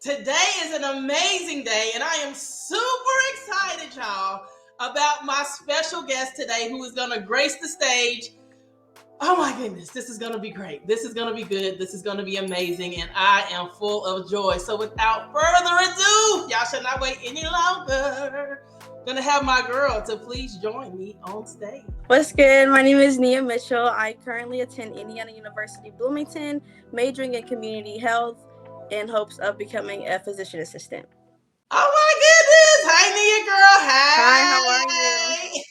Today is an amazing day, and I am super excited, y'all, about my special guest today who is going to grace the stage. Oh my goodness, this is going to be great. This is going to be good. This is going to be amazing, and I am full of joy. So without further ado, y'all should not wait any longer. Going to have my girl to please join me on stage. What's good? My name is Nia Mitchell. I currently attend Indiana University Bloomington, majoring in community health in hopes of becoming a physician assistant. Oh my goodness. Hi, Nia girl. Hi, how are you?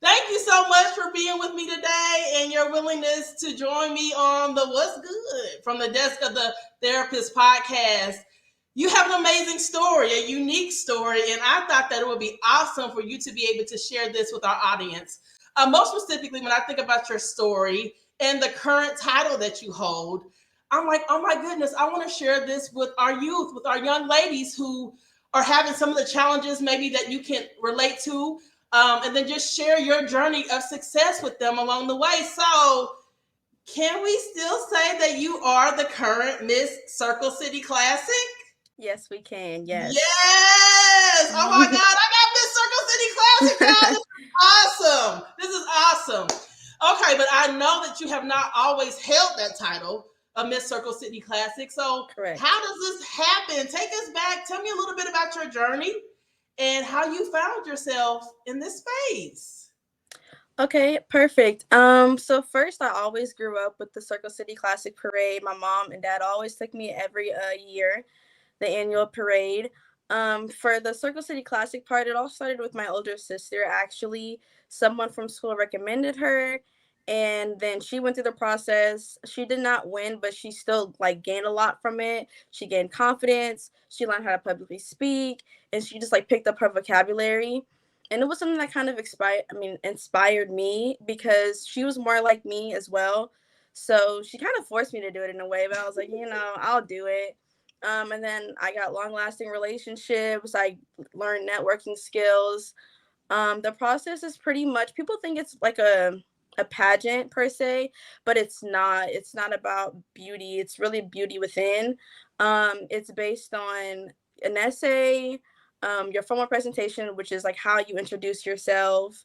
Thank you so much for being with me today and your willingness to join me on the What's Good from the Desk of the Therapist podcast. You have an amazing story, a unique story, and I thought that it would be awesome for you to be able to share this with our audience. Most specifically, when I think about your story and the current title that you hold, I'm like, oh my goodness, I want to share this with our youth, with our young ladies who are having some of the challenges maybe that you can relate to, and then just share your journey of success with them along the way. So can we still say that you are the current Miss Circle City Classic? Yes, we can. Yes. Yes. Oh my God, I got Miss Circle City Classic, y'all. This is awesome. Okay, but I know that you have not always held that title of Miss Circle City Classic. So Correct. How does this happen? Take us back. Tell me a little bit about your journey and how you found yourself in this space. Okay, perfect. So first, I always grew up with the Circle City Classic Parade. My mom and dad always took me every year, the annual parade. For the Circle City Classic part, it all started with my older sister. Actually, someone from school recommended her, and then she went through the process. She did not win, but she still gained a lot from it. She gained confidence. She learned how to publicly speak, and she just picked up her vocabulary. And it was something that kind of inspired me because she was more like me as well. So she kind of forced me to do it in a way, but I was like, I'll do it. And then I got long-lasting relationships. I learned networking skills. The process is pretty much, people think it's like a pageant per se, but it's not. It's not about beauty. It's really beauty within. It's based on an essay, your formal presentation, which is how you introduce yourself.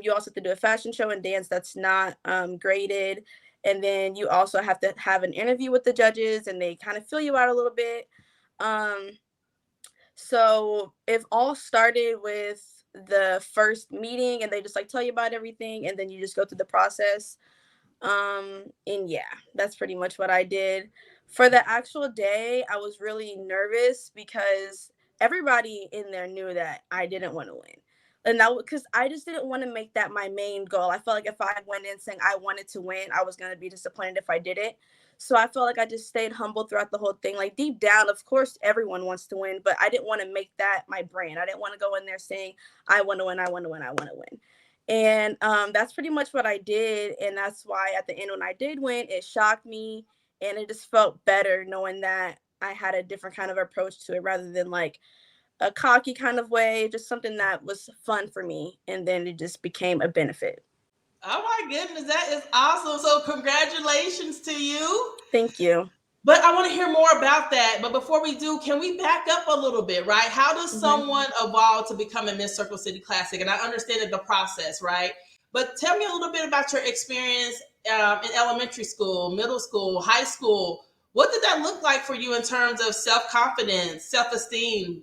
You also have to do a fashion show and dance that's not graded. And then you also have to have an interview with the judges, and they kind of fill you out a little bit. So it all started with the first meeting, and they just tell you about everything, and then you just go through the process. And yeah, that's pretty much what I did. For the actual day, I was really nervous because everybody in there knew that I didn't want to win. And that because I just didn't want to make that my main goal. I felt like if I went in saying I wanted to win, I was going to be disappointed if I didn't. So I felt like I just stayed humble throughout the whole thing. Deep down, of course, everyone wants to win, but I didn't want to make that my brand. I didn't want to go in there saying, I want to win, I want to win, I want to win. And that's pretty much what I did. And that's why at the end, when I did win, it shocked me. And it just felt better knowing that I had a different kind of approach to it rather than a cocky kind of way, just something that was fun for me. And then it just became a benefit. Oh my goodness, that is awesome. So congratulations to you. Thank you. But I want to hear more about that. But before we do, can we back up a little bit, right? How does someone evolve to become a Miss Circle City Classic? And I understand the process, right? But tell me a little bit about your experience in elementary school, middle school, high school. What did that look like for you in terms of self-confidence, self-esteem,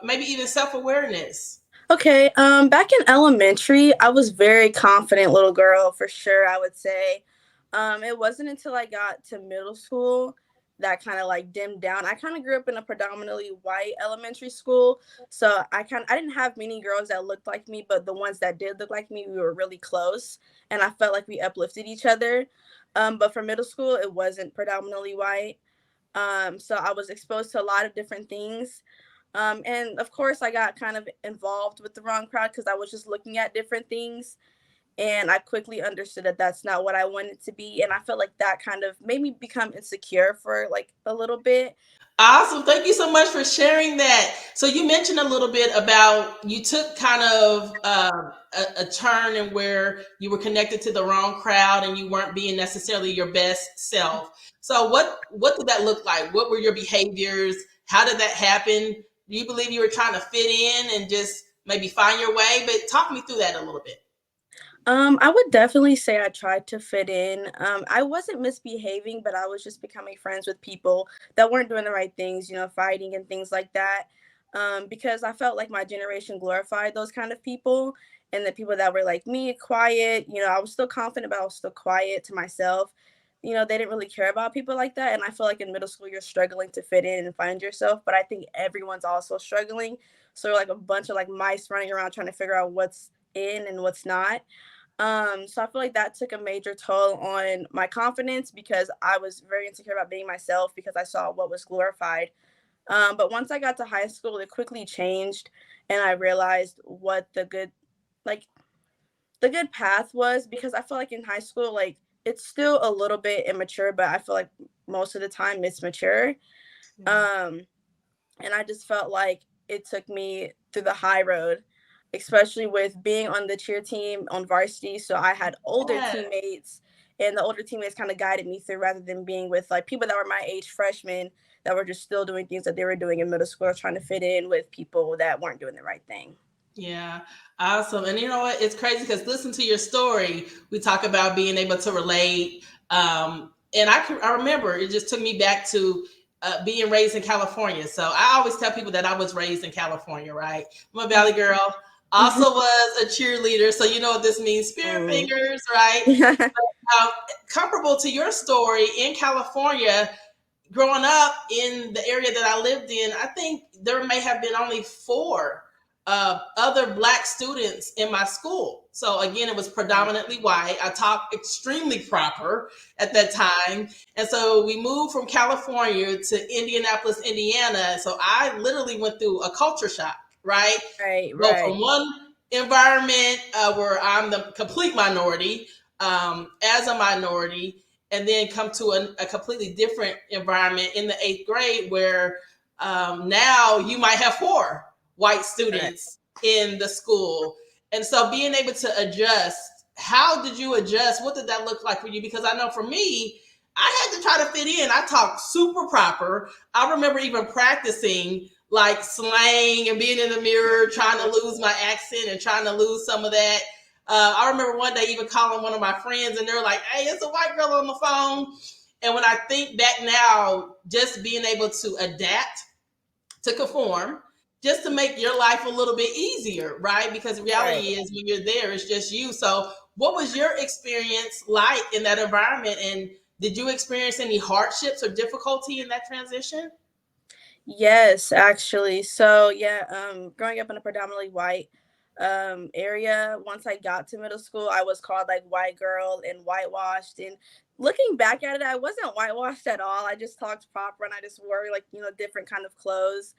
maybe even self-awareness? Okay. Back in elementary, I was very confident little girl for sure, I would say. It wasn't until I got to middle school that kind of like dimmed down. I kind of grew up in a predominantly white elementary school, so I didn't have many girls that looked like me, but the ones that did look like me, we were really close, and I felt like we uplifted each other. But for middle school, it wasn't predominantly white. So I was exposed to a lot of different things. And of course, I got kind of involved with the wrong crowd because I was just looking at different things. And I quickly understood that that's not what I wanted to be. And I felt like that kind of made me become insecure for like a little bit. Awesome. Thank you so much for sharing that. So you mentioned a little bit about you took kind of a turn in where you were connected to the wrong crowd and you weren't being necessarily your best self. So what did that look like? What were your behaviors? How did that happen? Do you believe you were trying to fit in and just maybe find your way? But talk me through that a little bit. I would definitely say I tried to fit in. I wasn't misbehaving, but I was just becoming friends with people that weren't doing the right things, fighting and things like that. Because I felt like my generation glorified those kind of people, and the people that were like me, quiet. I was still confident, but I was still quiet to myself. They didn't really care about people like that. And I feel like in middle school, you're struggling to fit in and find yourself. But I think everyone's also struggling. So we're like a bunch of like mice running around trying to figure out what's in and what's not. So I feel like that took a major toll on my confidence because I was very insecure about being myself because I saw what was glorified. But once I got to high school, it quickly changed, and I realized what like the good path was because I feel like in high school, like it's still a little bit immature, but I feel like most of the time it's mature. Um, and I just felt like it took me through the high road, especially with being on the cheer team on varsity. So I had older Yeah. teammates, and the older teammates kind of guided me through rather than being with like people that were my age, freshmen, that were just still doing things that they were doing in middle school, trying to fit in with people that weren't doing the right thing. Yeah, awesome. And you know what? It's crazy because listen to your story. We talk about being able to relate. And I remember it just took me back to being raised in California. So I always tell people that I was raised in California, right? I'm a Valley girl. Also was a cheerleader. So you know what this means, spirit Mm. fingers, right? Um, Comparable to your story in California, growing up in the area that I lived in, I think there may have been only four other black students in my school. So again, it was predominantly white. I talked extremely proper at that time. And so we moved from California to Indianapolis, Indiana. So I literally went through a culture shock, right? Right, Go from right, one environment where I'm the complete minority, as a minority, and then come to a completely different environment in the eighth grade where now you might have four white right. students in the school. And so being able to adjust, how did you adjust? What did that look like for you? Because I know for me, I had to try to fit in. I talk super proper. I remember even practicing like slang and being in the mirror, trying to lose my accent and trying to lose some of that. I remember one day even calling one of my friends and they're like, hey, it's a white girl on the phone. And when I think back now, just being able to adapt, to conform, just to make your life a little bit easier, right? Because the Right. reality is when you're there, it's just you. So, what was your experience like in that environment? And did you experience any hardships or difficulty in that transition? Yes, actually. So yeah, growing up in a predominantly white area, once I got to middle school, I was called like white girl and whitewashed. And looking back at it, I wasn't whitewashed at all. I just talked proper and I just wore like, different kind of clothes.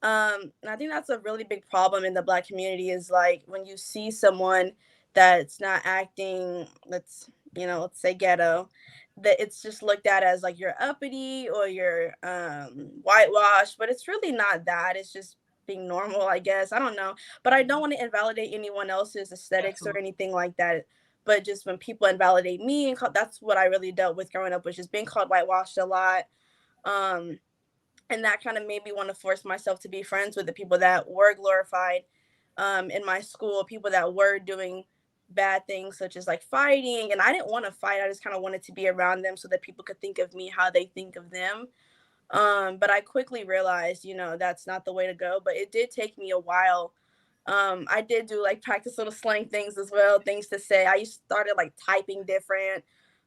And I think that's a really big problem in the black community is like when you see someone that's not acting, let's say ghetto, that it's just looked at as like you're uppity or you're whitewashed, but it's really not that. It's just being normal, I guess. I don't know. But I don't want to invalidate anyone else's aesthetics or Absolutely. anything like that. But just when people invalidate me, that's what I really dealt with growing up, which is being called whitewashed a lot. Um, and that kind of made me want to force myself to be friends with the people that were glorified in my school, people that were doing bad things such as like fighting. And I didn't want to fight, I just kind of wanted to be around them so that people could think of me how they think of them. But I quickly realized, that's not the way to go, but it did take me a while. I did do like practice little slang things as well, things to say. I started like typing different.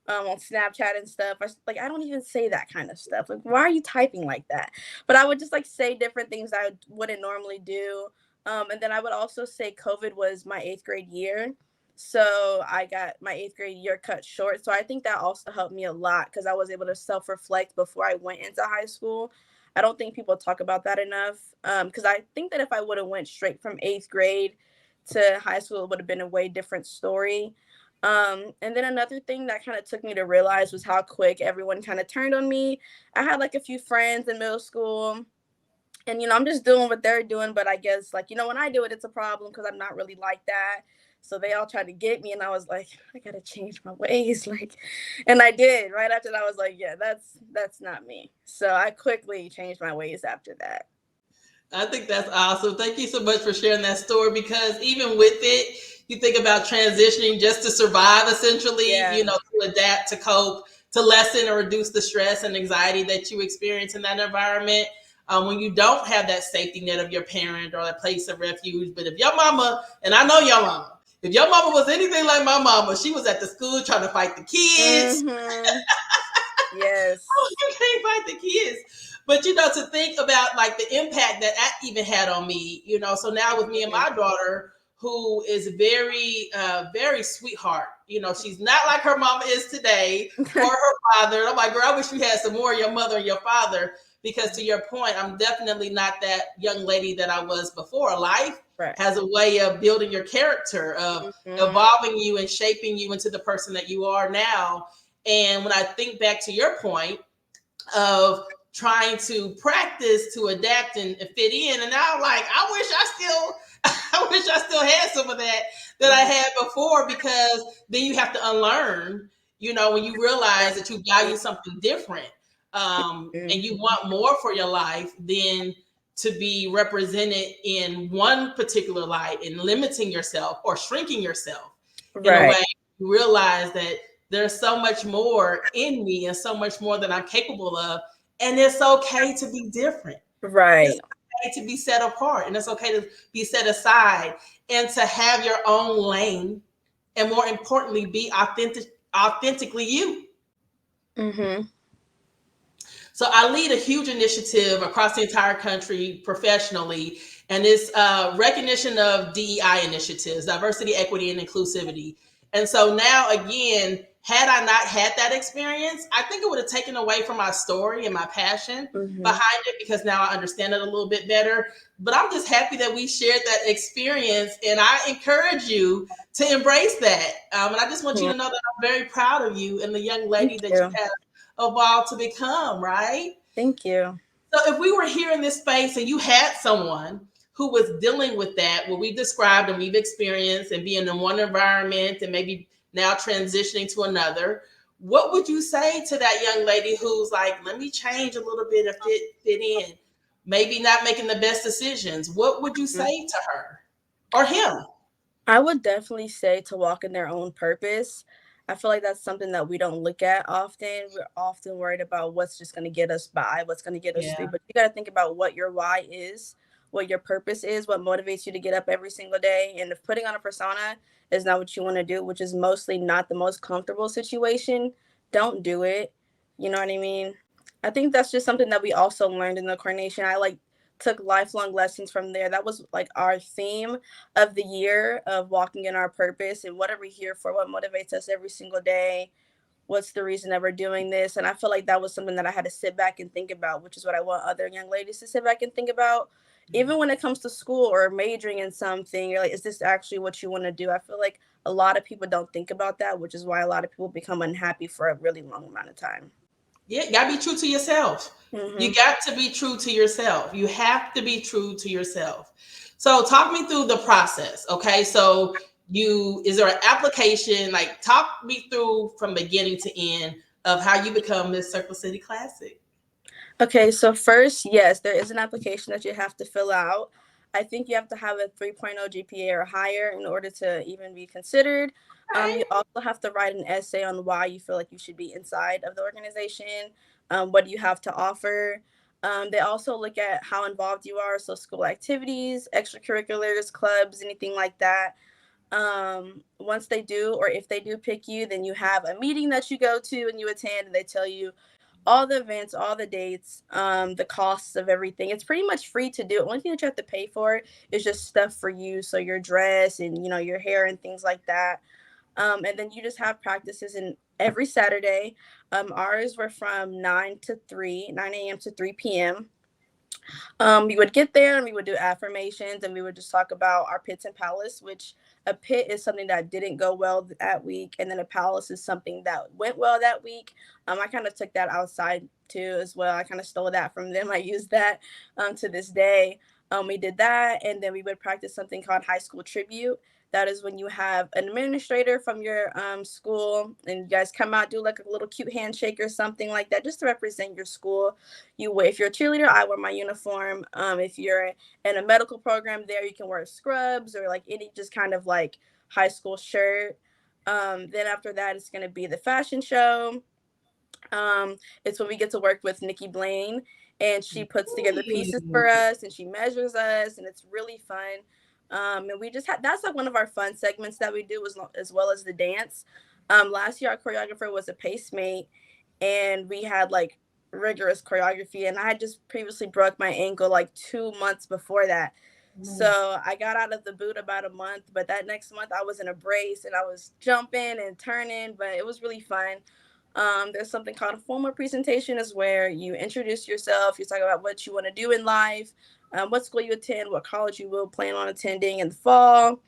on Snapchat and stuff. I don't even say that kind of stuff. Like, why are you typing like that? But I would just like say different things I wouldn't normally do. And then I would also say COVID was my 8th grade year. So I got my 8th grade year cut short. So I think that also helped me a lot because I was able to self reflect before I went into high school. I don't think people talk about that enough. Because I think that if I would have went straight from 8th grade to high school, it would have been a way different story. And then another thing that kind of took me to realize was how quick everyone kind of turned on me. I had like a few friends in middle school, and I'm just doing what they're doing, but I guess like when I do it, it's a problem because I'm not really like that. So they all tried to get me, and I was like, I gotta change my ways, like, and I did. Right after that, I was like, yeah, that's not me. So I quickly changed my ways after that. I think that's awesome. Thank you so much for sharing that story because even with it, you think about transitioning just to survive essentially, Yeah. to adapt, to cope, to lessen or reduce the stress and anxiety that you experience in that environment. When you don't have that safety net of your parent or that place of refuge. But if your mama, and I know your mama, if your mama was anything like my mama, she was at the school trying to fight the kids. Mm-hmm. Yes. You can't fight the kids. But to think about like the impact that that even had on me, So now with me and my daughter, who is very, very sweetheart, she's not like her mama is today or her father. I'm like, girl, I wish you had some more of your mother and your father. Because to your point, I'm definitely not that young lady that I was before. Life Right. has a way of building your character, of evolving you and shaping you into the person that you are now. And when I think back to your point of trying to practice to adapt and fit in, and now I'm like, I wish I wish I still had some of that I had before, because then you have to unlearn, when you realize that you value something different, and you want more for your life than to be represented in one particular light and limiting yourself or shrinking yourself in a Right. way. You realize that there's so much more in me and so much more that I'm capable of. And it's okay to be different. It's Right. okay to be set apart. And it's okay to be set aside and to have your own lane. And more importantly, be authentically you. Mm-hmm. So I lead a huge initiative across the entire country professionally, and it's recognition of DEI initiatives, diversity, equity, and inclusivity. And so now, again, had I not had that experience, I think it would have taken away from my story and my passion Mm-hmm. behind it, because now I understand it a little bit better. But I'm just happy that we shared that experience, and I encourage you to embrace that. And I just want you Yeah. to know that I'm very proud of you and the young Thank lady that you you. have evolved to become, right? Thank you. So if we were here in this space and you had someone who was dealing with that, what we've described and we've experienced, and being in one environment and maybe now transitioning to another, what would you say to that young lady who's like, let me change a little bit to fit in, maybe not making the best decisions? What would you say to her or him? I would definitely say to walk in their own purpose. I feel like that's something that we don't look at often. We're often worried about what's just going to get us by, what's going to get us through. Yeah. But you got to think about what your why is, what your purpose is, what motivates you to get up every single day. And if putting on a persona is not what you want to do, which is mostly not the most comfortable situation, don't do it. You know what I mean? I think that's just something that we also learned in the coordination. I like took lifelong lessons from there. That was like our theme of the year of walking in our purpose and what are we here for, what motivates us every single day, what's the reason that we're doing this. And I feel like that was something that I had to sit back and think about, which is what I want other young ladies to sit back and think about. Even when it comes to school or majoring in something, you're like, is this actually what you want to do? I feel like a lot of people don't think about that, which is why a lot of people become unhappy for a really long amount of time. Yeah, you gotta be true to yourself. You Mm-hmm. got to be true to yourself. You have to be true to yourself. So talk me through the process. Okay. So is there an application? Like talk me through from beginning to end of how you become this Circle City Classic. Okay, so first, yes, there is an application that you have to fill out. I think you have to have a 3.0 GPA or higher in order to even be considered. You Okay. also have to write an essay on why you feel like you should be inside of the organization. What do you have to offer? They also look at how involved you are, so school activities, extracurriculars, clubs, anything like that. Once they do, or if they do pick you, then you have a meeting that you go to and you attend, and they tell you all the events, all the dates, the costs of everything. It's pretty much free to do. Only thing that you have to pay for is just stuff for you, so your dress and your hair and things like that. And then you just have practices in every Saturday. Ours were from 9 a.m. to 3 p.m. We would get there and we would do affirmations and we would just talk about our pits and palace, which a pit is something that didn't go well that week, and then a palace is something that went well that week. I kind of took that outside too as well. I kind of stole that from them. I use that to this day. We did that, and then we would practice something called high school tribute. That is when you have an administrator from your school, and you guys come out, do like a little cute handshake or something like that, just to represent your school. If you're a cheerleader, I wear my uniform. If you're in a medical program, there you can wear scrubs or like any just kind of like high school shirt. Then after that, it's going to be the fashion show. It's when we get to work with Nikki Blaine, and she puts together pieces for us and she measures us, and it's really fun. And we just had that's like one of our fun segments that we do, as well as the dance. Last year, our choreographer was a pacemate, and we had like rigorous choreography. And I had just previously broke my ankle like 2 months before that. So I got out of the boot about a month, but that next month I was in a brace and I was jumping and turning, but it was really fun. There's something called a formal presentation, is where you introduce yourself, you talk about what you want to do in life, what school you attend, what college you will plan on attending in the fall.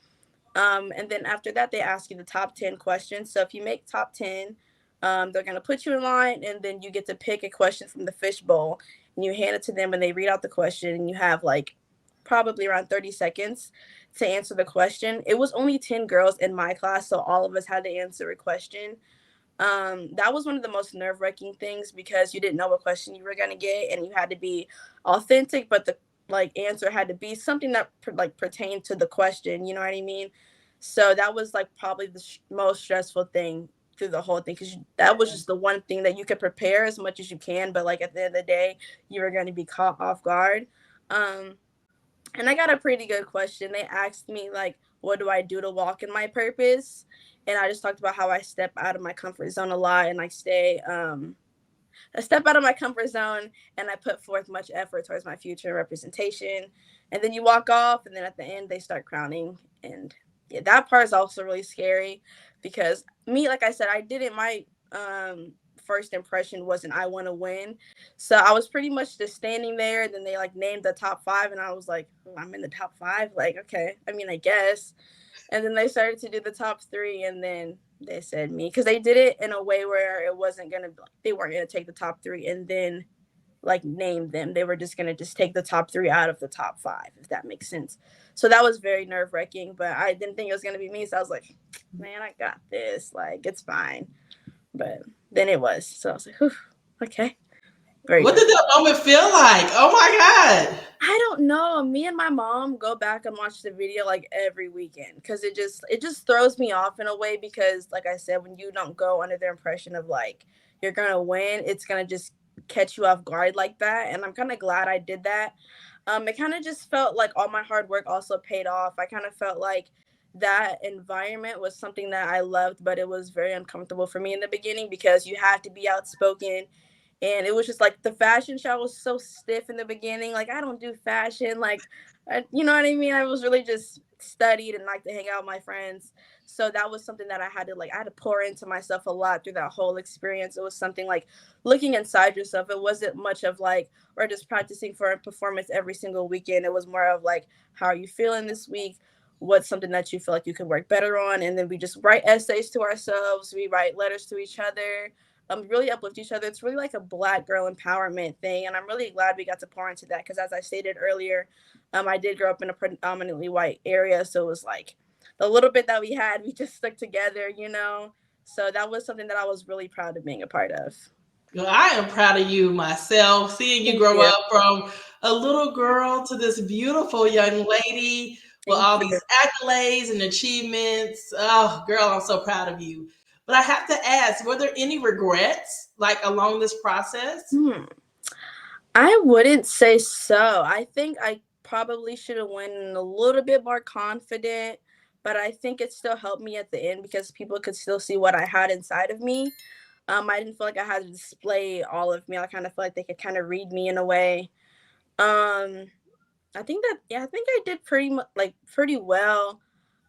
And then after that, they ask you the top 10 questions. So if you make top 10, they're going to put you in line, and then you get to pick a question from the fishbowl, and you hand it to them, and they read out the question, and you have like probably around 30 seconds to answer the question. It was only 10 girls in my class, so all of us had to answer a question. That was one of the most nerve-wracking things, because you didn't know what question you were going to get, and you had to be authentic, but the like answer had to be something that pertained to the question, you know what I mean? So that was like probably the most stressful thing through the whole thing, because that was just the one thing that you could prepare as much as you can, but like at the end of the day, you were going to be caught off guard. um and I got a pretty good question. They asked me like, what do I do to walk in my purpose? And I just talked about how I step out of my comfort zone a lot, and I step out of my comfort zone, and I put forth much effort towards my future representation. And then you walk off, and then at the end they start crowning. And yeah, that part is also really scary, because me, like I said, I didn't my first impression wasn't I want to win. So I was pretty much just standing there, and then they like named the top five, and I was like, oh, I'm in the top five. Like, okay, I mean, I guess. And then they started to do the top three, and then they said me, because they did it in a way where it wasn't gonna they weren't gonna take the top three and then like name them. They were just gonna just take the top three out of the top five, if that makes sense. So that was very nerve-wracking, but I didn't think it was gonna be me, so I was like, man, I got this, like it's fine. But then it was, so I was like, whew, okay, very What good. did that moment feel like? Oh my God. I don't know. Me and my mom go back and watch the video like every weekend, because it just throws me off in a way, because like I said, when you don't go under the impression of like you're gonna win, it's gonna just catch you off guard like that. And I'm kind of glad I did that. It kind of just felt like all my hard work also paid off. I kind of felt like that environment was something that I loved, but it was very uncomfortable for me in the beginning, because you have to be outspoken, and it was just like the fashion show was so stiff in the beginning. Like, I don't do fashion, like you know what I mean? I was really just studied and like to hang out with my friends. So that was something that I had to pour into myself a lot through that whole experience. It was something like looking inside yourself. It wasn't much of like we're just practicing for a performance every single weekend. It was more of like, how are you feeling this week? What's something that you feel like you could work better on? And then we just write essays to ourselves, we write letters to each other, really uplift each other. It's really like a Black girl empowerment thing, and I'm really glad we got to pour into that, because, as I stated earlier, I did grow up in a predominantly white area, so it was like the little bit that we had, we just stuck together. So that was something that I was really proud of being a part of. Well, I am proud of you myself, seeing you Thank grow you. up from a little girl to this beautiful young lady with Thank all you. these accolades and achievements. Oh, girl, I'm so proud of you. But I have to ask, were there any regrets like along this process? Hmm. I wouldn't say so. I think I probably should have went in a little bit more confident. but I think it still helped me at the end because people could still see what I had inside of me. I didn't feel like I had to display all of me. I kind of felt like they could kind of read me in a way. Um, I think that yeah, I think I did pretty well.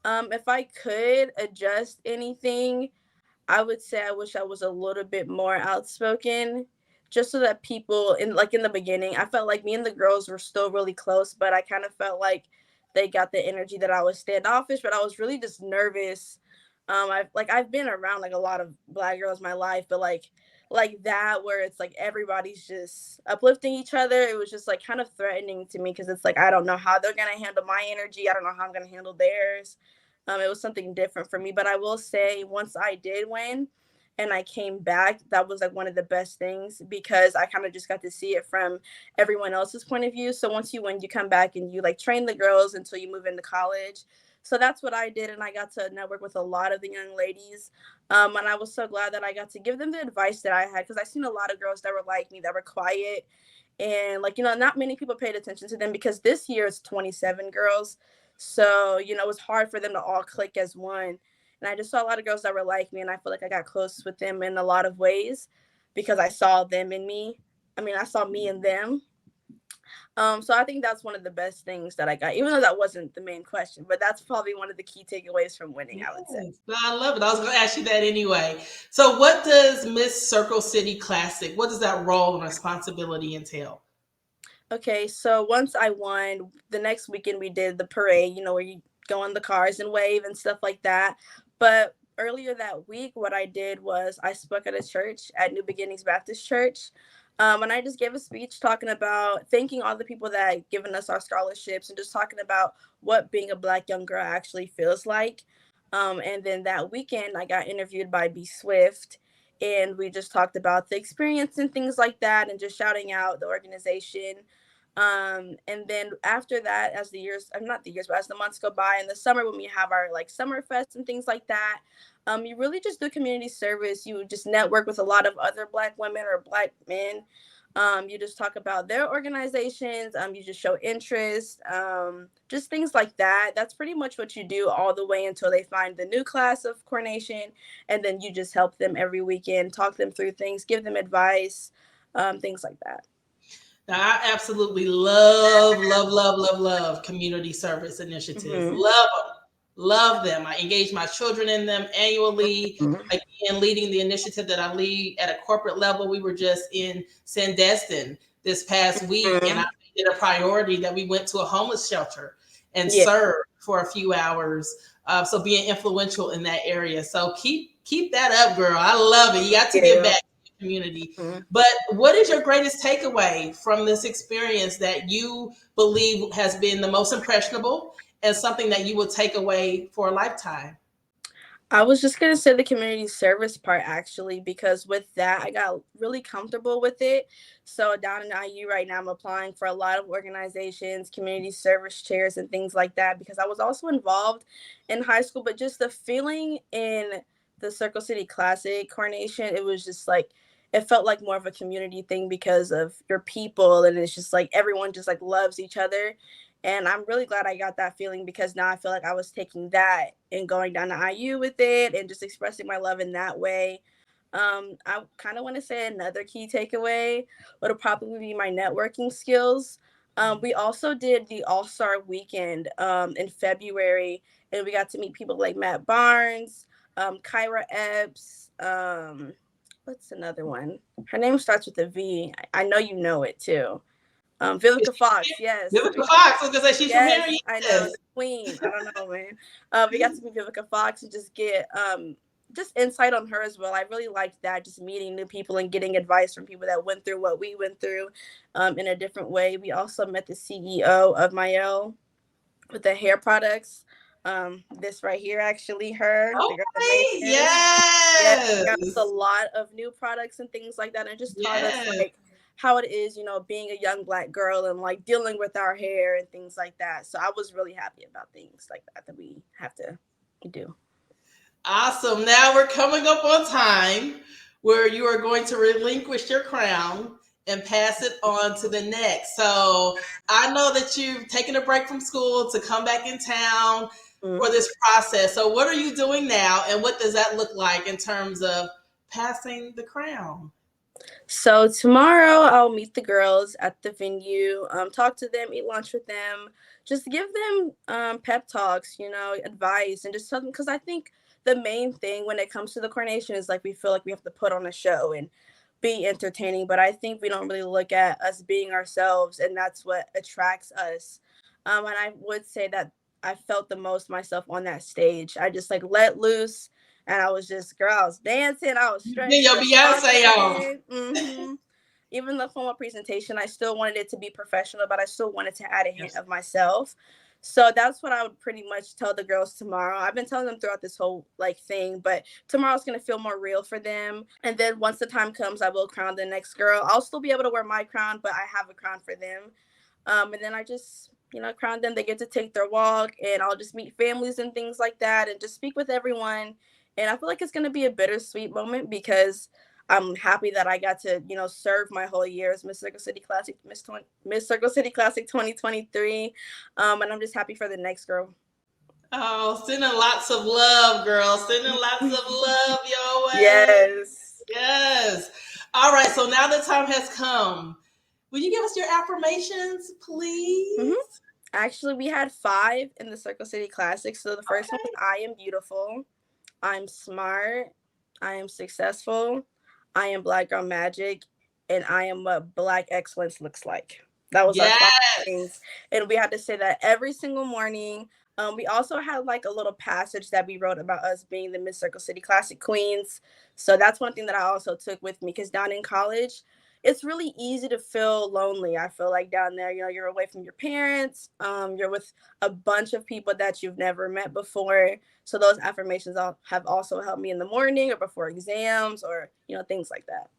If I could adjust anything, I would say I wish I was a little bit more outspoken, just so that people in the beginning, I felt like me and the girls were still really close, but I kind of felt like they got the energy that I was standoffish, but I was really just nervous. I've been around like a lot of black girls in my life, but like that where it's like everybody's just uplifting each other. It was just like kind of threatening to me because it's like I don't know how they're gonna handle my energy. I don't know how I'm gonna handle theirs. It was something different for me. But I will say, once I did win and I came back, that was like one of the best things because I kind of just got to see it from everyone else's point of view. So once you win, you come back and you like train the girls until you move into college. So that's what I did. And I got to network with a lot of the young ladies. And I was so glad that I got to give them the advice that I had because I seen a lot of girls that were like me, that were quiet. And like, not many people paid attention to them because this year it's 27 girls. So, it was hard for them to all click as one. And I just saw a lot of girls that were like me, and I feel like I got close with them in a lot of ways because I saw them in me. I mean, I saw me in them. So I think that's one of the best things that I got, even though that wasn't the main question, but that's probably one of the key takeaways from winning, I would say. Yes. No, I love it. I was going to ask you that anyway. So, what does Miss Circle City Classic? What does that role and responsibility entail? Okay, so once I won, the next weekend we did the parade, where you go in the cars and wave and stuff like that. But earlier that week, what I did was I spoke at a church at New Beginnings Baptist Church. And I just gave a speech talking about thanking all the people that given us our scholarships and just talking about what being a Black young girl actually feels like. And then that weekend, I got interviewed by B Swift, and we just talked about the experience and things like that and just shouting out the organization. And then after that, as the years, not the years, but as the months go by in the summer, when we have our like summer fest and things like that, you really just do community service. You just network with a lot of other Black women or Black men. You just talk about their organizations. You just show interest, just things like that. That's pretty much what you do all the way until they find the new class of coordination. And then you just help them every weekend, talk them through things, give them advice, things like that. Now, I absolutely love, love, love, love, love community service initiatives. Mm-hmm. Love them. Love them. I engage my children in them annually. Mm-hmm. Again, leading the initiative that I lead at a corporate level. We were just in Sandestin this past week, and I made it a priority that we went to a homeless shelter and Yeah. served for a few hours. So being influential in that area. So keep that up, girl. I love it. You got to give back community. Mm-hmm. But what is your greatest takeaway from this experience that you believe has been the most impressionable and something that you will take away for a lifetime? I was just gonna say the community service part actually, because with that I got really comfortable with it. So down in IU right now, I'm applying for a lot of organizations, community service chairs, and things like that because I was also involved in high school. But just the feeling in the Circle City Classic coordination, it was just like it felt like more of a community thing because of your people, and it's just like everyone just like loves each other. And I'm really glad I got that feeling because now I feel like I was taking that and going down to IU with it and just expressing my love in that way. I kind of want to say another key takeaway would probably be my networking skills. We also did the All Star Weekend in February, and we got to meet people like Matt Barnes, Kyra Epps. What's another one? Her name starts with a V. I know you know it too. Vivica Fox, yes. Vivica Fox. I was gonna say she's from here. Yes, I know, the queen. I don't know, man. We got to meet Vivica Fox and just get just insight on her as well. I really liked that, just meeting new people and getting advice from people that went through what we went through in a different way. We also met the CEO of Mael with the hair products. This right here, actually, her, the girl that made Okay. this. Yeah, Yes. got us a lot of new products and things like that, and just taught us Yes. like how it is, being a young Black girl and like dealing with our hair and things like that. So I was really happy about things like that we have to do. Awesome. Now we're coming up on time where you are going to relinquish your crown and pass it on to the next. So I know that you've taken a break from school to come back in town. for this process. So what are you doing now, and what does that look like in terms of passing the crown? So tomorrow I'll meet the girls at the venue, talk to them, eat lunch with them, just give them pep talks, advice, and just tell them, because I think the main thing when it comes to the coronation is like we feel like we have to put on a show and be entertaining, but I think we don't really look at us being ourselves, and that's what attracts us. And I would say that I felt the most myself on that stage. I just like let loose, and I was just, girl, I was dancing, I was Get stretching, your Beyonce on. Even the formal presentation, I still wanted it to be professional, but I still wanted to add a hint of myself. So that's what I would pretty much tell the girls tomorrow. I've been telling them throughout this whole thing, but tomorrow's going to feel more real for them. And then once the time comes, I will crown the next girl. I'll still be able to wear my crown, but I have a crown for them. And then I just, crown them. They get to take their walk, and I'll just meet families and things like that and just speak with everyone. And I feel like it's going to be a bittersweet moment because I'm happy that I got to, serve my whole year as Miss Circle City Classic, Miss Circle City Classic 2023. And I'm just happy for the next girl. Oh, sending lots of love, girl. Sending lots of love your way. Yes. Yes. All right. So now the time has come. Will you give us your affirmations, please? Mm-hmm. Actually, we had 5 in the Circle City Classic. So the first one was I am beautiful, I'm smart, I am successful, I am Black Girl Magic, and I am what Black excellence looks like. That was our 5 things. And we had to say that every single morning. We also had like a little passage that we wrote about us being the Miss Circle City Classic Queens. So that's one thing that I also took with me, because down in college, it's really easy to feel lonely. I feel like down there, you're away from your parents. You're with a bunch of people that you've never met before. So those affirmations have also helped me in the morning or before exams or, things like that.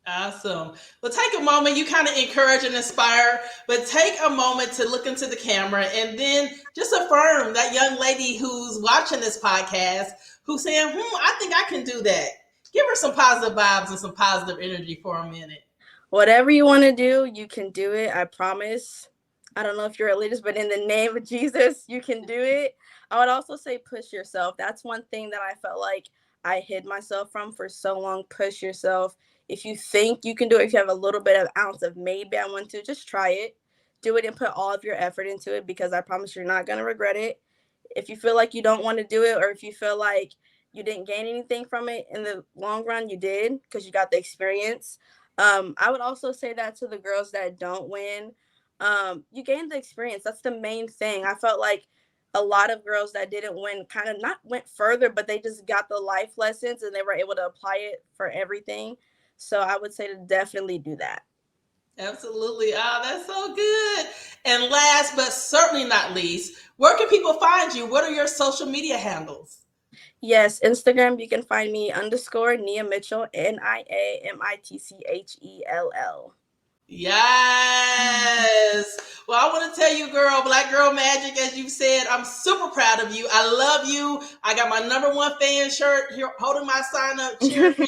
Awesome. Well, take a moment. You kind of encourage and inspire, but take a moment to look into the camera and then just affirm that young lady who's watching this podcast, who's saying, I think I can do that. Give her some positive vibes and some positive energy for a minute. Whatever you want to do, you can do it. I promise. I don't know if you're religious, but in the name of Jesus, you can do it. I would also say push yourself. That's one thing that I felt like I hid myself from for so long. Push yourself. If you think you can do it, if you have a little bit of ounce of maybe I want to, just try it. Do it and put all of your effort into it, because I promise you're not going to regret it. If you feel like you don't want to do it, or if you feel like you didn't gain anything from it in the long run, you did, because you got the experience. I would also say that to the girls that don't win, you gain the experience. That's the main thing. I felt like a lot of girls that didn't win kind of not went further, but they just got the life lessons and they were able to apply it for everything. So I would say to definitely do that. Absolutely. Oh, that's so good. And last but certainly not least, where can people find you? What are your social media handles? Yes, Instagram, you can find me _Nia Mitchell, NIAMITCHELL. Yes. Well, I want to tell you, girl, Black Girl Magic, as you said, I'm super proud of you. I love you. I got my #1 fan shirt here holding my sign up, cheering for you.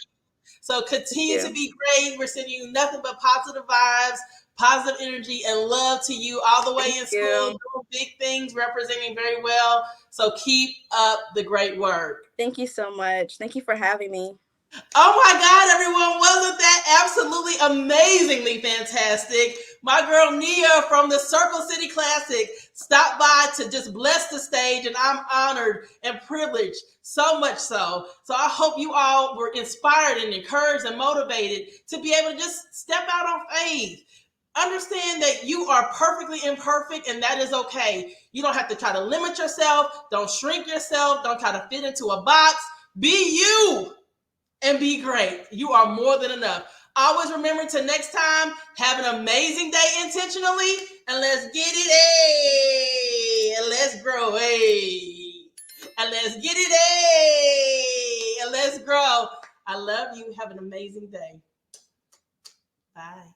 So continue to be great. We're sending you nothing but positive vibes, positive energy, and love to you all the way in school, doing big things, representing very well. So keep up the great work. Thank you so much. Thank you for having me. Oh my God, everyone, wasn't that absolutely amazingly fantastic? My girl Nia from the Circle City Classic stopped by to just bless the stage, and I'm honored and privileged, so much so. So I hope you all were inspired and encouraged and motivated to be able to just step out on faith. Understand that you are perfectly imperfect, and that is okay. You don't have to try to limit yourself. Don't shrink yourself. Don't try to fit into a box. Be you. And be great. You are more than enough. Always remember to next time, have an amazing day intentionally, and let's get it, hey, and let's grow, hey, and let's get it, hey, and let's grow. I love you. Have an amazing day. Bye.